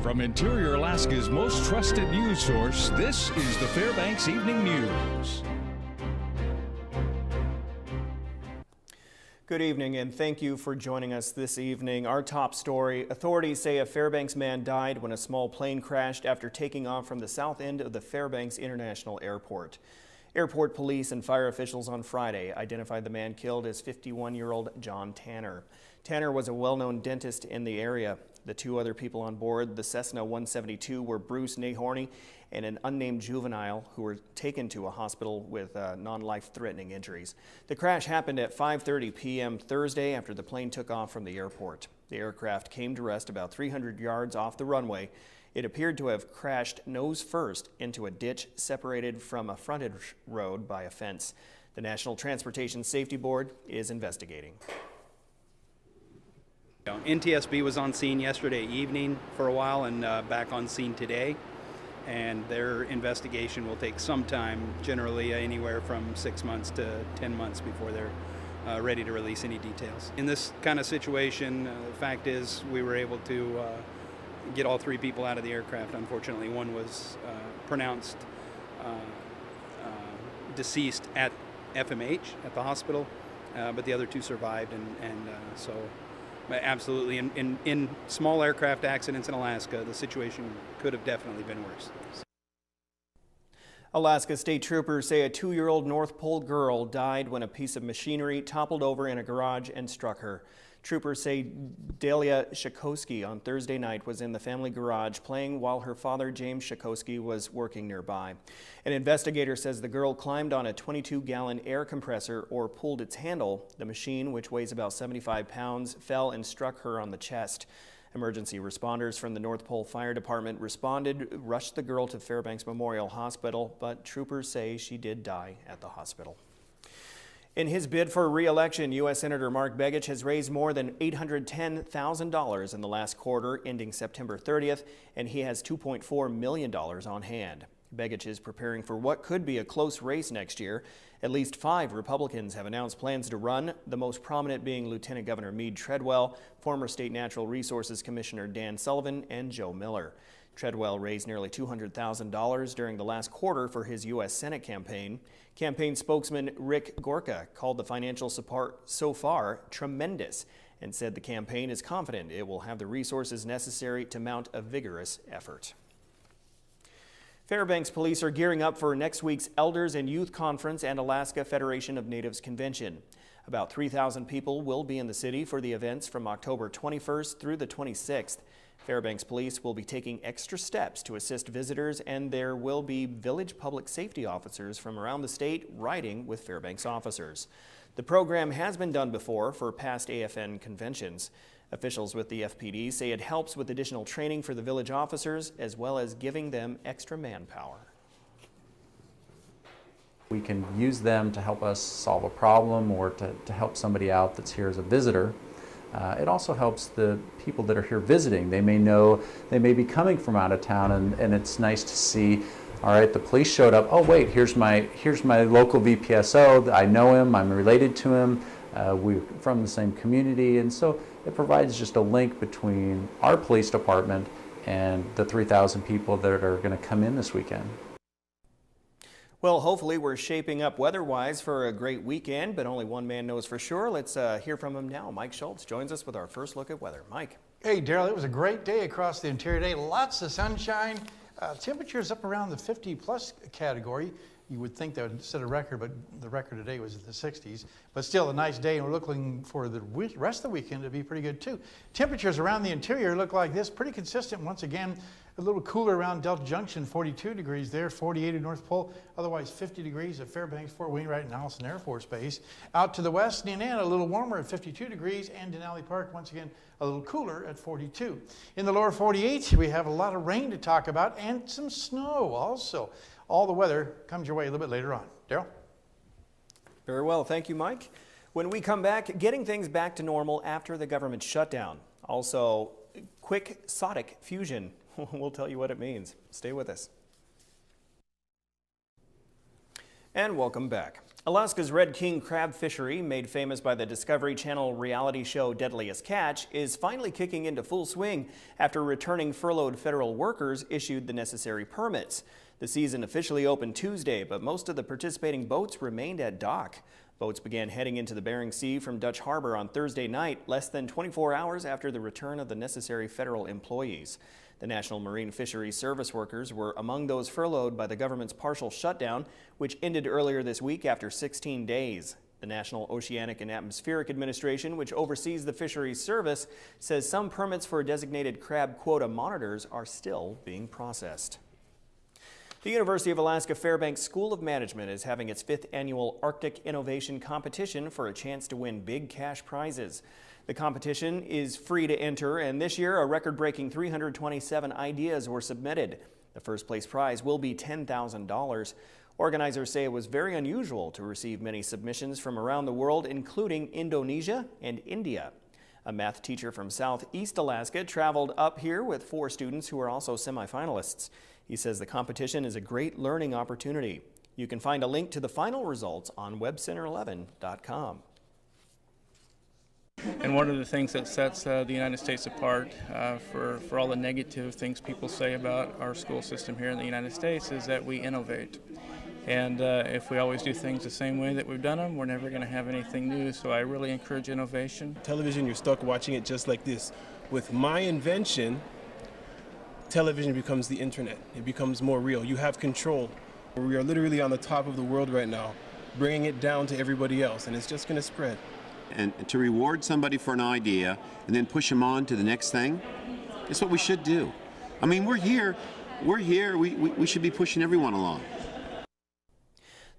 From Interior Alaska's most trusted news source, this is the Fairbanks Evening News. Good evening and thank you for joining us this evening. Our top story, authorities say a Fairbanks man died when a small plane crashed after taking off from the south end of the Fairbanks International Airport. Airport police and fire officials on Friday identified the man killed as 51-year-old John Tanner. Tanner was a well-known dentist in the area. The two other people on board the Cessna 172 were Bruce Nahorny and an unnamed juvenile who were taken to a hospital with non-life-threatening injuries. The crash happened at 5:30 p.m. Thursday after the plane took off from the airport. The aircraft came to rest about 300 yards off the runway. It appeared to have crashed nose first into a ditch separated from a frontage road by a fence. The National Transportation Safety Board is investigating. NTSB was on scene yesterday evening for a while and back on scene today, and their investigation will take some time, generally anywhere from 6 months to 10 months before they're ready to release any details. In this kind of situation, the fact is we were able to get all three people out of the aircraft. Unfortunately, one was pronounced deceased at FMH at the hospital, but the other two survived, and so absolutely in small aircraft accidents in Alaska, the situation could have definitely been worse. Alaska State Troopers say a 2-year-old North Pole girl died when a piece of machinery toppled over in a garage and struck her. Troopers say Delia Shakowski on Thursday night was in the family garage playing while her father, James Shakowski, was working nearby. An investigator says the girl climbed on a 22-gallon air compressor or pulled its handle. The machine, which weighs about 75 pounds, fell and struck her on the chest. Emergency responders from the North Pole Fire Department rushed the girl to Fairbanks Memorial Hospital, but troopers say she did die at the hospital. In his bid for re-election, U.S. Senator Mark Begich has raised more than $810,000 in the last quarter, ending September 30th, and he has $2.4 million on hand. Begich is preparing for what could be a close race next year. At least 5 Republicans have announced plans to run, the most prominent being Lieutenant Governor Meade Treadwell, former State Natural Resources Commissioner Dan Sullivan, and Joe Miller. Treadwell raised nearly $200,000 during the last quarter for his U.S. Senate campaign. Campaign spokesman Rick Gorka called the financial support so far tremendous and said the campaign is confident it will have the resources necessary to mount a vigorous effort. Fairbanks police are gearing up for next week's Elders and Youth Conference and Alaska Federation of Natives Convention. About 3,000 people will be in the city for the events from October 21st through the 26th. Fairbanks police will be taking extra steps to assist visitors, and there will be village public safety officers from around the state riding with Fairbanks officers. The program has been done before for past AFN conventions. Officials with the FPD say it helps with additional training for the village officers as well as giving them extra manpower. We can use them to help us solve a problem or to help somebody out that's here as a visitor. It also helps the people that are here visiting. They may be coming from out of town, and it's nice to see, all right, the police showed up. Oh wait, here's my local VPSO. I know him. I'm related to him. We're from the same community, and so it provides just a link between our police department and the 3,000 people that are going to come in this weekend. Well, hopefully we're shaping up weather-wise for a great weekend, but only one man knows for sure. Let's hear from him now. Mike Schultz joins us with our first look at weather. Mike. Hey, Daryl, it was a great day across the interior today. Lots of sunshine. Temperatures up around the 50-plus category. You would think that would set a record, but the record today was in the 60s. But still a nice day, and we're looking for the rest of the weekend to be pretty good, too. Temperatures around the interior look like this, pretty consistent once again. A little cooler around Delta Junction, 42 degrees there, 48 at North Pole, otherwise 50 degrees at Fairbanks, Fort Wainwright, and Allison Air Force Base. Out to the west, Nenana, a little warmer at 52 degrees, and Denali Park, once again, a little cooler at 42. In the lower 48, we have a lot of rain to talk about and some snow also. All the weather comes your way a little bit later on. Daryl? Very well. Thank you, Mike. When we come back, getting things back to normal after the government shutdown. Also, quick sodic fusion. We'll tell you what it means. Stay with us. And welcome back. Alaska's Red King crab fishery, made famous by the Discovery Channel reality show Deadliest Catch, is finally kicking into full swing after returning furloughed federal workers issued the necessary permits. The season officially opened Tuesday, but most of the participating boats remained at dock. Boats began heading into the Bering Sea from Dutch Harbor on Thursday night, less than 24 hours after the return of the necessary federal employees. The National Marine Fisheries Service workers were among those furloughed by the government's partial shutdown, which ended earlier this week after 16 days. The National Oceanic and Atmospheric Administration, which oversees the fisheries service, says some permits for designated crab quota monitors are still being processed. The University of Alaska Fairbanks School of Management is having its 5th annual Arctic Innovation Competition for a chance to win big cash prizes. The competition is free to enter, and this year a record-breaking 327 ideas were submitted. The first place prize will be $10,000. Organizers say it was very unusual to receive many submissions from around the world, including Indonesia and India. A math teacher from Southeast Alaska traveled up here with 4 students who are also semifinalists. He says the competition is a great learning opportunity. You can find a link to the final results on webcenter11.com. And one of the things that sets the United States apart for all the negative things people say about our school system here in the United States is that we innovate. And if we always do things the same way that we've done them, we're never going to have anything new. So I really encourage innovation. Television, you're stuck watching it just like this. With my invention, television becomes the internet. It becomes more real. You have control. We are literally on the top of the world right now, bringing it down to everybody else, and it's just going to spread. And to reward somebody for an idea and then push them on to the next thing, is what we should do. I mean, we're here, we should be pushing everyone along.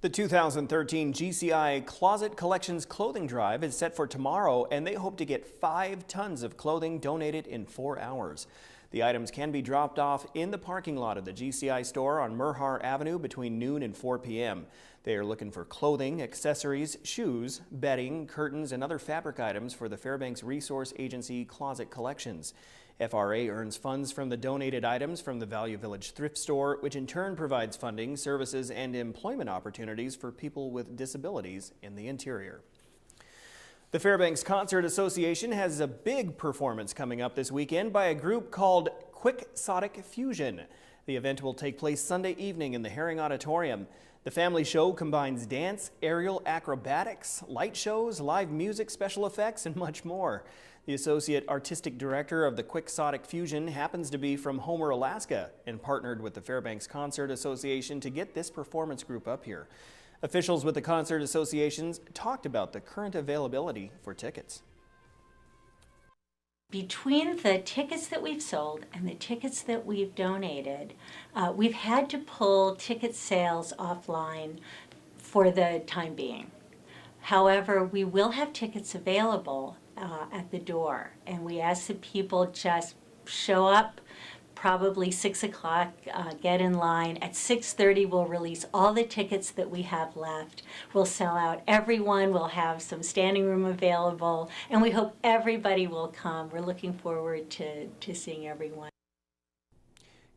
The 2013 GCI Closet Collections Clothing Drive is set for tomorrow, and they hope to get 5 tons of clothing donated in 4 hours. The items can be dropped off in the parking lot of the GCI store on Merhar Avenue between noon and 4 p.m. They are looking for clothing, accessories, shoes, bedding, curtains, and other fabric items for the Fairbanks Resource Agency Closet Collections. FRA earns funds from the donated items from the Value Village thrift store, which in turn provides funding, services, and employment opportunities for people with disabilities in the interior. The Fairbanks Concert Association has a big performance coming up this weekend by a group called Quixotic Fusion. The event will take place Sunday evening in the Herring Auditorium. The family show combines dance, aerial acrobatics, light shows, live music, special effects, and much more. The Associate Artistic Director of the Quixotic Fusion happens to be from Homer, Alaska, and partnered with the Fairbanks Concert Association to get this performance group up here. Officials with the concert associations talked about the current availability for tickets. Between the tickets that we've sold and the tickets that we've donated, we've had to pull ticket sales offline for the time being. However, we will have tickets available at the door, and we ask that people just show up probably 6 o'clock, get in line. At 6:30 we'll release all the tickets that we have left. We'll sell out everyone, we'll have some standing room available, and we hope everybody will come. We're looking forward to seeing everyone.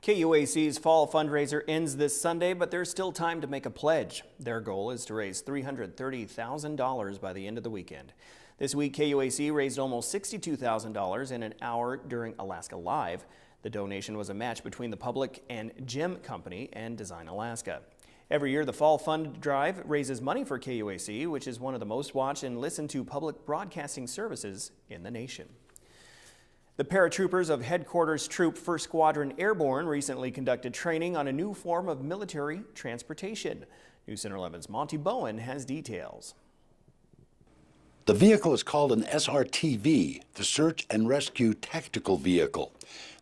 KUAC's fall fundraiser ends this Sunday, but there's still time to make a pledge. Their goal is to raise $330,000 by the end of the weekend. This week, KUAC raised almost $62,000 in an hour during Alaska Live. The donation was a match between the public and Gem Company and Design Alaska. Every year, the Fall Fund Drive raises money for KUAC, which is one of the most watched and listened to public broadcasting services in the nation. The paratroopers of Headquarters Troop 1st Squadron Airborne recently conducted training on a new form of military transportation. News Center 11's Monty Bowen has details. The vehicle is called an SRTV, the Search and Rescue Tactical Vehicle.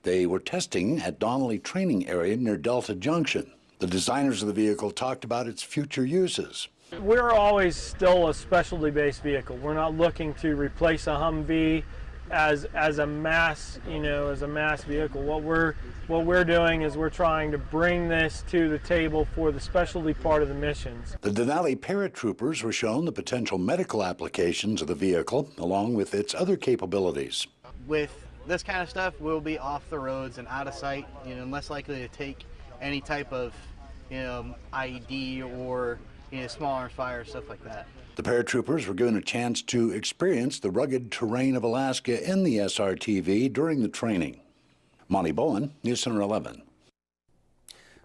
They were testing at Donnelly Training Area near Delta Junction. The designers of the vehicle talked about its future uses. We're always still a specialty-based vehicle. We're not looking to replace a Humvee as a mass, as a mass vehicle. What we're doing is we're trying to bring this to the table for the specialty part of the missions. The Denali paratroopers were shown the potential medical applications of the vehicle, along with its other capabilities. With this kind of stuff, we'll be off the roads and out of sight, less likely to take any type of, IED or small arms fire, stuff like that. The paratroopers were given a chance to experience the rugged terrain of Alaska in the SRTV during the training. Monty Bowen, News Center 11.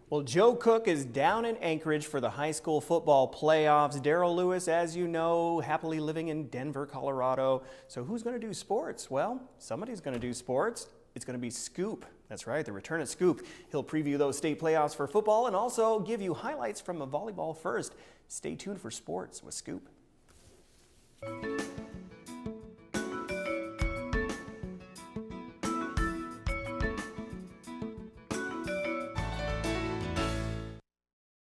Well, Joe Cook is down in Anchorage for the high school football playoffs. Darrell Lewis, as you know, happily living in Denver, Colorado. So who's going to do sports? Well, somebody's going to do sports. It's going to be Scoop. That's right, the return of Scoop. He'll preview those state playoffs for football and also give you highlights from a volleyball first. Stay tuned for sports with Scoop.